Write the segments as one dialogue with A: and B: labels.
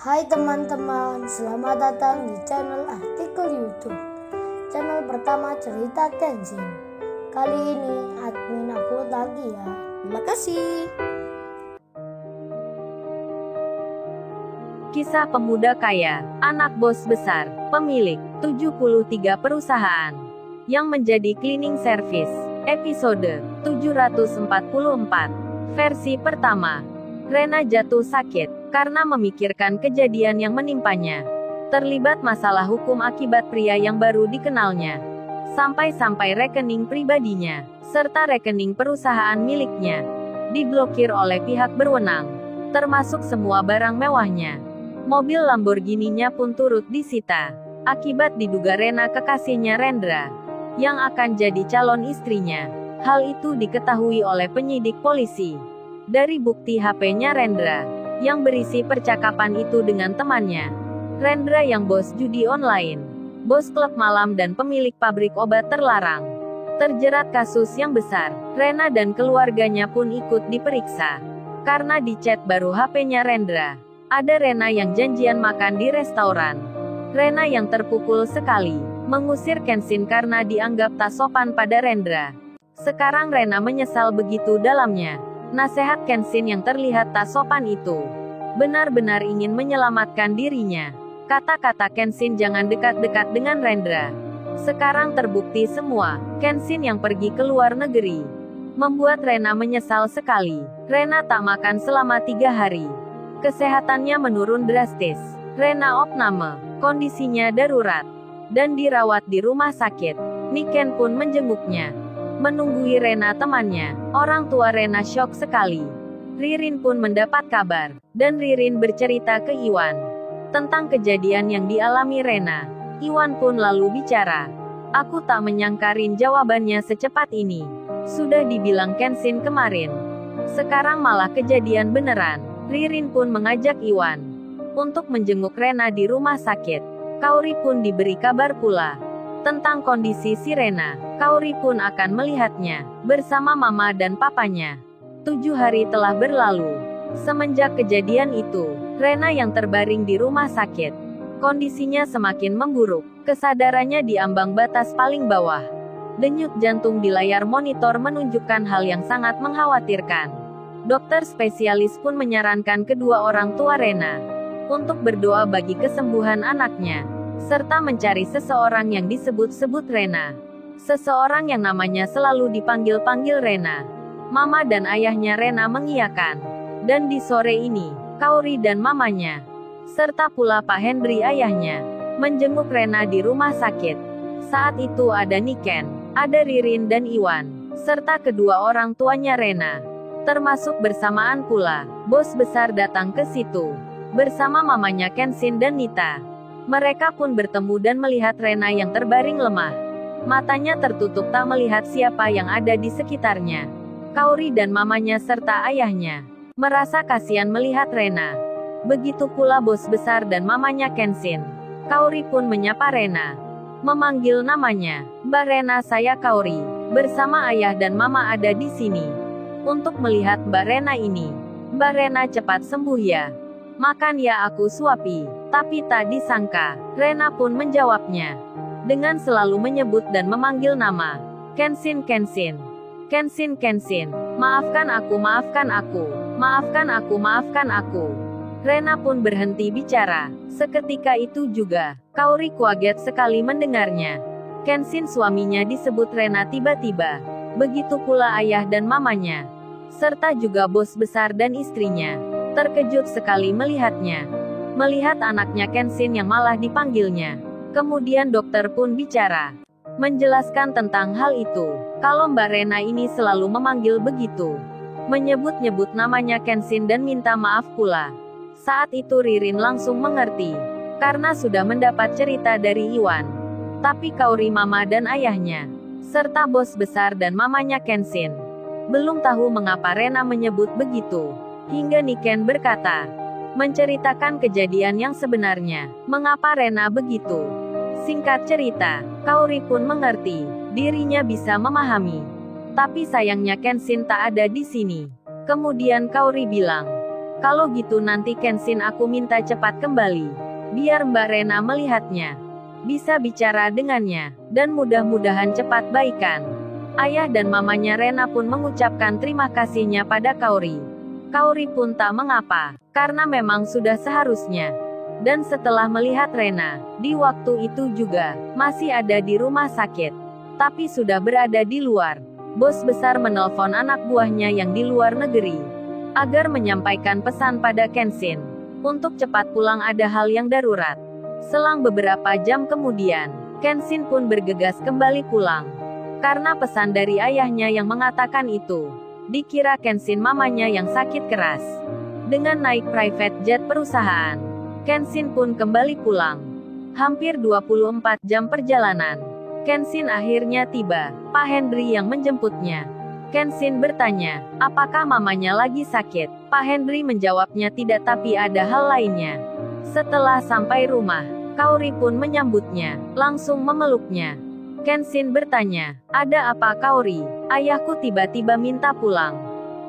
A: Hai teman-teman, selamat datang di channel artikel YouTube. Channel pertama cerita Kenshin. Kali ini admin upload lagi ya. Terima kasih.
B: Kisah pemuda kaya, anak bos besar, pemilik 73 perusahaan, yang menjadi cleaning service. Episode 744. Versi pertama. Rena jatuh sakit karena memikirkan kejadian yang menimpanya. Terlibat masalah hukum akibat pria yang baru dikenalnya. Sampai-sampai rekening pribadinya, serta rekening perusahaan miliknya, diblokir oleh pihak berwenang, termasuk semua barang mewahnya. Mobil Lamborghini-nya pun turut disita, akibat diduga Rena kekasihnya Rendra, yang akan jadi calon istrinya. Hal itu diketahui oleh penyidik polisi dari bukti HP-nya Rendra, yang berisi percakapan itu dengan temannya. Rendra yang bos judi online, bos klub malam dan pemilik pabrik obat terlarang, terjerat kasus yang besar. Rena dan keluarganya pun ikut diperiksa. Karena di chat baru HP-nya Rendra, ada Rena yang janjian makan di restoran. Rena yang terpukul sekali, mengusir Kenshin karena dianggap tak sopan pada Rendra. Sekarang Rena menyesal begitu dalamnya. Nasihat Kenshin yang terlihat tak sopan itu benar-benar ingin menyelamatkan dirinya. Kata-kata Kenshin jangan dekat-dekat dengan Rendra. Sekarang terbukti semua. Kenshin yang pergi ke luar negeri membuat Rena menyesal sekali. Rena tak makan selama 3 hari. Kesehatannya menurun drastis. Rena opname, kondisinya darurat, dan dirawat di rumah sakit. Niken pun menjenguknya, menunggui Rena temannya. Orang tua Rena syok sekali. Ririn pun mendapat kabar, dan Ririn bercerita ke Iwan tentang kejadian yang dialami Rena. Iwan pun lalu bicara. Aku tak menyangka Rin jawabannya secepat ini. Sudah dibilang Kenshin kemarin, sekarang malah kejadian beneran. Ririn pun mengajak Iwan untuk menjenguk Rena di rumah sakit. Kaori pun diberi kabar pula tentang kondisi si Rena. Kaori pun akan melihatnya bersama mama dan papanya. 7 hari telah berlalu semenjak kejadian itu. Rena yang terbaring di rumah sakit, kondisinya semakin memburuk. Kesadarannya di ambang batas paling bawah. Denyut jantung di layar monitor menunjukkan hal yang sangat mengkhawatirkan. Dokter spesialis pun menyarankan kedua orang tua Rena untuk berdoa bagi kesembuhan anaknya, serta mencari seseorang yang disebut-sebut Rena. Seseorang yang namanya selalu dipanggil-panggil Rena. Mama dan ayahnya Rena mengiyakan. Dan di sore ini, Kaori dan mamanya, serta pula Pak Henry ayahnya, menjenguk Rena di rumah sakit. Saat itu ada Niken, ada Ririn dan Iwan, serta kedua orang tuanya Rena. Termasuk bersamaan pula, bos besar datang ke situ, bersama mamanya Kenshin dan Nita. Mereka pun bertemu dan melihat Rena yang terbaring lemah. Matanya tertutup tak melihat siapa yang ada di sekitarnya. Kaori dan mamanya serta ayahnya merasa kasihan melihat Rena. Begitu pula bos besar dan mamanya Kenshin. Kaori pun menyapa Rena, memanggil namanya. Mbak Rena, saya Kaori. Bersama ayah dan mama ada di sini untuk melihat Mbak Rena ini. Mbak Rena cepat sembuh ya. Makan ya, aku suapi. Tapi tak disangka, Rena pun menjawabnya dengan selalu menyebut dan memanggil nama. Kenshin, Kenshin. Kenshin, Kenshin. Maafkan aku, maafkan aku. Maafkan aku, maafkan aku. Rena pun berhenti bicara. Seketika itu juga, Kaori kaget sekali mendengarnya. Kenshin suaminya disebut Rena tiba-tiba. Begitu pula ayah dan mamanya, serta juga bos besar dan istrinya. Terkejut sekali melihatnya. Melihat anaknya Kenshin yang malah dipanggilnya. Kemudian dokter pun bicara, menjelaskan tentang hal itu. Kalau Mbak Rena ini selalu memanggil begitu, menyebut-nyebut namanya Kenshin dan minta maaf pula. Saat itu Ririn langsung mengerti, karena sudah mendapat cerita dari Iwan. Tapi Kaori, mama dan ayahnya, serta bos besar dan mamanya Kenshin, belum tahu mengapa Rena menyebut begitu. Hingga Niken berkata, menceritakan kejadian yang sebenarnya, mengapa Rena begitu. Singkat cerita, Kaori pun mengerti, dirinya bisa memahami. Tapi sayangnya Kenshin tak ada di sini. Kemudian Kaori bilang, Kalau gitu nanti Kenshin aku minta cepat kembali. Biar Mbak Rena melihatnya. Bisa bicara dengannya. Dan mudah-mudahan cepat baikan. Ayah dan mamanya Rena pun mengucapkan terima kasihnya pada Kaori. Kaori pun tak mengapa. Karena memang sudah seharusnya. Dan setelah melihat Rena, di waktu itu juga, masih ada di rumah sakit. Tapi sudah berada di luar. Bos besar menelpon anak buahnya yang di luar negeri. Agar menyampaikan pesan pada Kenshin. Untuk cepat pulang ada hal yang darurat. Selang beberapa jam kemudian, Kenshin pun bergegas kembali pulang. Karena pesan dari ayahnya yang mengatakan itu. Dikira Kenshin mamanya yang sakit keras. Dengan naik private jet perusahaan, Kenshin pun kembali pulang. Hampir 24 jam perjalanan. Kenshin akhirnya tiba. Pak Henry yang menjemputnya. Kenshin bertanya, apakah mamanya lagi sakit? Pak Henry menjawabnya tidak, tapi ada hal lainnya. Setelah sampai rumah, Kaori pun menyambutnya, langsung memeluknya. Kenshin bertanya, ada apa Kaori? Ayahku tiba-tiba minta pulang.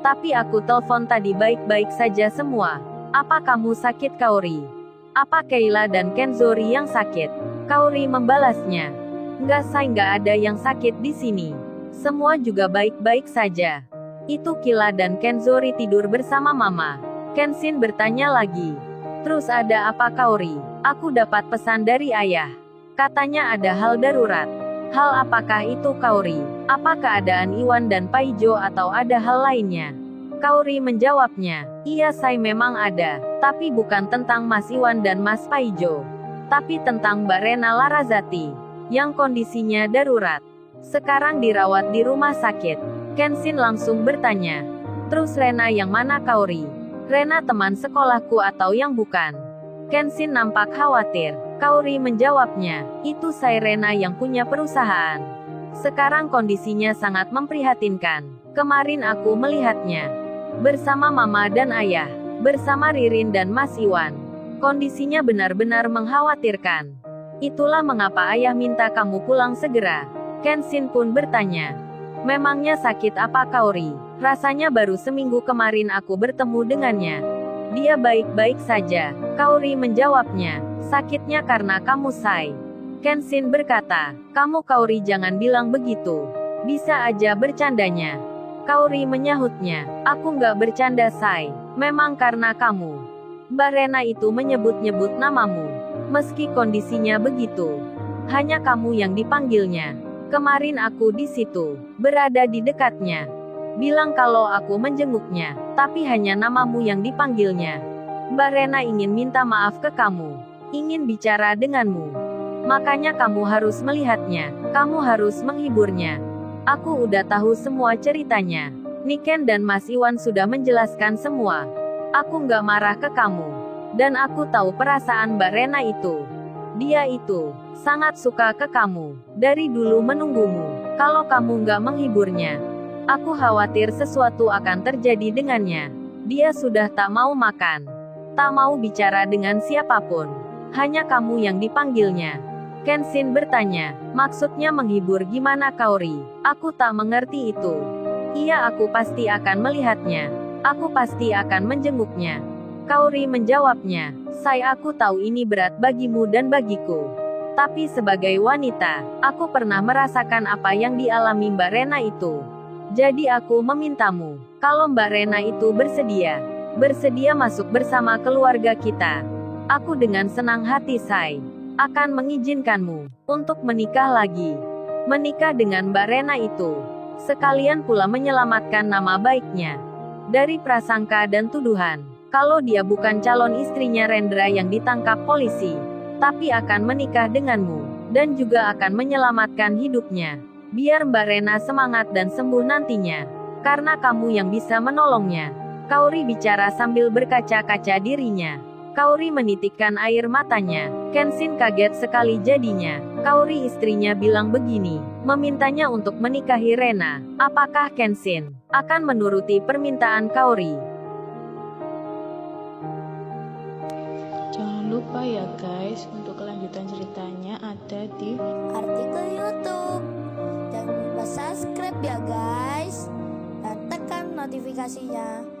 B: Tapi aku telepon tadi baik-baik saja semua. Apa kamu sakit Kaori? Apa Kayla dan Kenzori yang sakit? Kaori membalasnya. Enggak, saya enggak ada yang sakit di sini. Semua juga baik-baik saja. Itu Kayla dan Kenzori tidur bersama mama. Kenshin bertanya lagi. Terus ada apa Kaori? Aku dapat pesan dari ayah. Katanya ada hal darurat. Hal apakah itu Kaori? Apa keadaan Iwan dan Paijo atau ada hal lainnya? Kaori menjawabnya, iya saya memang ada, tapi bukan tentang Mas Iwan dan Mas Paijo. Tapi tentang Mbak Rena Larazati, yang kondisinya darurat. Sekarang dirawat di rumah sakit. Kenshin langsung bertanya. Terus Rena yang mana Kaori? Rena teman sekolahku atau yang bukan? Kenshin nampak khawatir. Kaori menjawabnya, itu saya Rena yang punya perusahaan. Sekarang kondisinya sangat memprihatinkan. Kemarin aku melihatnya. Bersama mama dan ayah. Bersama Ririn dan Mas Iwan. Kondisinya benar-benar mengkhawatirkan. Itulah mengapa ayah minta kamu pulang segera. Kenshin pun bertanya. Memangnya sakit apa Kaori? Rasanya baru seminggu kemarin aku bertemu dengannya. Dia baik-baik saja. Kaori menjawabnya. Sakitnya karena kamu say. Kenshin berkata, kamu Kaori jangan bilang begitu. Bisa aja bercandanya. Kaori menyahutnya, aku nggak bercanda say. Memang karena kamu. Mbak Rena itu menyebut-nyebut namamu. Meski kondisinya begitu. Hanya kamu yang dipanggilnya. Kemarin aku di situ, berada di dekatnya. Bilang kalau aku menjenguknya, tapi hanya namamu yang dipanggilnya. Mbak Rena ingin minta maaf ke kamu. Ingin bicara denganmu. Makanya kamu harus melihatnya. Kamu harus menghiburnya. Aku udah tahu semua ceritanya. Niken dan Mas Iwan sudah menjelaskan semua. Aku nggak marah ke kamu. Dan aku tahu perasaan Mbak Rena itu. Dia itu sangat suka ke kamu. Dari dulu menunggumu. Kalau kamu nggak menghiburnya, aku khawatir sesuatu akan terjadi dengannya. Dia sudah tak mau makan. Tak mau bicara dengan siapapun. Hanya kamu yang dipanggilnya. Kenshin bertanya, maksudnya menghibur gimana Kaori? Aku tak mengerti itu. Iya, aku pasti akan melihatnya. Aku pasti akan menjenguknya. Kaori menjawabnya, aku tahu ini berat bagimu dan bagiku. Tapi sebagai wanita, aku pernah merasakan apa yang dialami Mbak Rena itu. Jadi aku memintamu, kalau Mbak Rena itu bersedia masuk bersama keluarga kita. Aku dengan senang hati akan mengizinkanmu untuk menikah lagi. Menikah dengan Mbak Rena itu. Sekalian pula menyelamatkan nama baiknya. Dari prasangka dan tuduhan. Kalau dia bukan calon istrinya Rendra yang ditangkap polisi. Tapi akan menikah denganmu. Dan juga akan menyelamatkan hidupnya. Biar Mbak Rena semangat dan sembuh nantinya. Karena kamu yang bisa menolongnya. Kaori bicara sambil berkaca-kaca dirinya. Kaori menitikkan air matanya. Kenshin kaget sekali jadinya. Kaori istrinya bilang begini, memintanya untuk menikahi Rena. Apakah Kenshin akan menuruti permintaan Kaori?
C: Jangan lupa ya guys, untuk kelanjutan ceritanya ada di
A: artikel YouTube. Jangan lupa subscribe ya guys. Dan tekan notifikasinya.